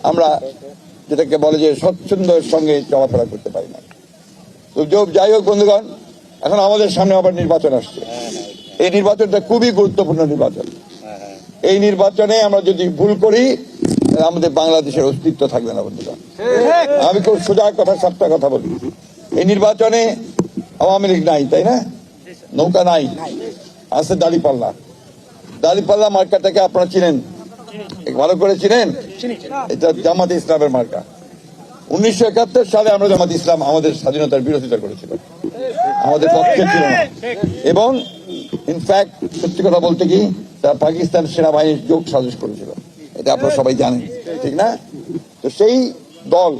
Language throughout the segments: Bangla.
আমরা যেটাকে বলে যে স্বচ্ছন্দের সঙ্গে চলাফেরা করতে পারি না। তো যাই হোক বন্ধুগণ, এখন আমাদের সামনে আবার নির্বাচন আসছে। এই নির্বাচনটা খুবই গুরুত্বপূর্ণ নির্বাচন। এই নির্বাচনে আমরা যদি ভুল করি আমাদের বাংলাদেশের অস্তিত্ব থাকবে না বন্ধুগণ। আমি খুব সোজা কথা, সাতটা কথা বলি। এই নির্বাচনে আওয়ামী লীগ নাই, তাই না? নৌকা নাই, আছে দাঁড়িপাল্লা। দাঁড়িপাল্লা মার্কাটাকে আপনারা চিনেন, ভালো করে চিনেন? এটা জামাত ইসলামের মার্কা। 1971 সালে আমরা জামাত ইসলাম আমাদের স্বাধীনতার বিরোধিতা করেছিল, আমাদের পক্ষে ছিল না। এবং ইনফ্যাক্ট সত্যি কথা বলতে কি, তারা পাকিস্তান সেনাবাহিনীর যোগ সাজস করেছিল, এটা আপনারা সবাই জানেন, ঠিক না? তো সেই দল,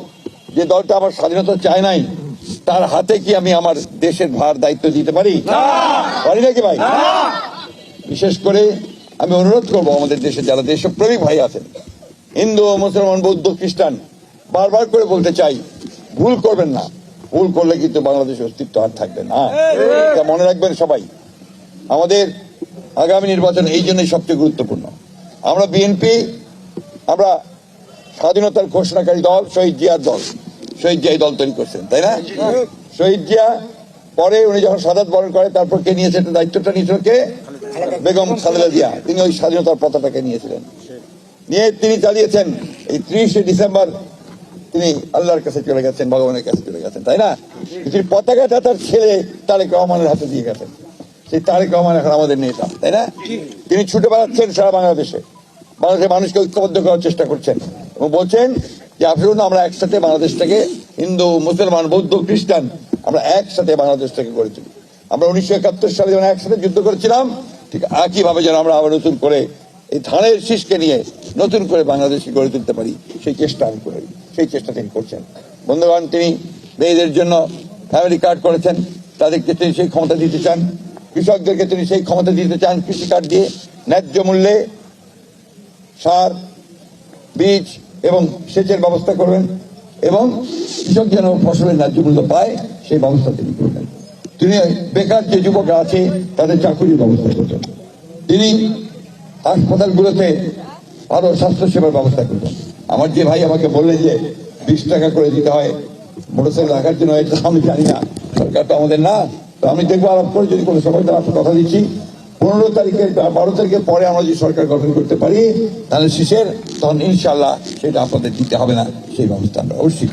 যে দলটা আমার স্বাধীনতা চায় নাই, তার হাতে কি আমি আমার দেশের ভার দায়িত্ব দিতে পারি? পারি নাকি ভাই? বিশেষ করে আমি অনুরোধ করবো আমাদের দেশে যারা দেশপ্রেমিক ভাই আছেন, হিন্দু, মুসলমান, বৌদ্ধ, খ্রিস্টান, বারবার করে বলতে চাই, ভুল করবেন না। ভুল করলে কিন্তু বাংলাদেশের অস্তিত্ব আর থাকবে না, এটা মনে রাখবেন সবাই। আমাদের আগামী নির্বাচন এই জন্যই সবচেয়ে গুরুত্বপূর্ণ। আমরা বিএনপি, আমরা স্বাধীনতার ঘোষণাকারী দল, শহীদ জিয়ার দল। শহীদ জিয়া দল তৈরি করছেন, তাই না? শহীদ জিয়া পরে উনি যখন শাহাদাত বরণ করে, তারপর কে নিয়েছে দায়িত্বটা? নিয়েছিল কে? বেগম খালেদা জিয়া। তিনি ওই স্বাধীনতার পতাকাকে নিয়েছিলেন, নিয়ে তিনি চালিয়েছেন। এই 30শে ডিসেম্বর তিনি আল্লাহর কাছে চলে গেছেন, ভগবানের কাছে চলে গেছেন, তাই না? তিনি পতাকাটা তার ছেলে তারেক রহমানের হাতে দিয়ে গেছেন। সেই তারেক রহমান এখন আমাদের নেতা, তাই না? তিনি ছুটে বেড়াচ্ছেন সারা বাংলাদেশের মানুষকে ঐক্যবদ্ধ করার চেষ্টা করছেন এবং বলছেন যে আসুন আমরা একসাথে বাংলাদেশটাকে, হিন্দু, মুসলমান, বৌদ্ধ, খ্রিস্টান, আমরা একসাথে বাংলাদেশটাকে গড়ে তুলি। আমরা 1971 সালে যখন একসাথে যুদ্ধ করেছিলাম, ঠিক একইভাবে যেন আমরা আবার নতুন করে এই ধানের শীষকে নিয়ে নতুন করে বাংলাদেশকে গড়ে তুলতে পারি, সেই চেষ্টা আমি করি, সেই চেষ্টা তিনি করছেন। বন্ধুগণ, তিনি মেয়েদের জন্য ফ্যামিলি কার্ড করেছেন, তাদেরকে তিনি সেই ক্ষমতা দিতে চান। কৃষকদেরকে তিনি সেই ক্ষমতা দিতে চান, কৃষি কার্ড দিয়ে ন্যায্য মূল্যে সার, বীজ এবং সেচের ব্যবস্থা করবেন এবং কৃষক যেন ফসলের ন্যায্য মূল্য পায় সেই ব্যবস্থা তিনি করবেন। তিনি বেকার যে যুবকরা আছে তাদের চাকরির ব্যবস্থা করবেন। তিনি হাসপাতালগুলোতে আরো স্বাস্থ্য সেবার ব্যবস্থা করবেন। আমার যে ভাই আমাকে বললেন যে 20 টাকা করে দিতে হয় মোটরসাইকেল রাখার জন্য, এটা আমি জানি না, সরকার তো আমাদের না। তো আমি দেখবো আলাপ করে যদি কোনো সময় কথা দিচ্ছি 15 তারিখের 12 তারিখের পরে আমরা যদি সরকার গঠন করতে পারি তাহলে শীষের, তখন ইনশাল্লাহ সেটা আপনাদের দিতে হবে না, সেই ব্যবস্থা আমরা অবশ্যই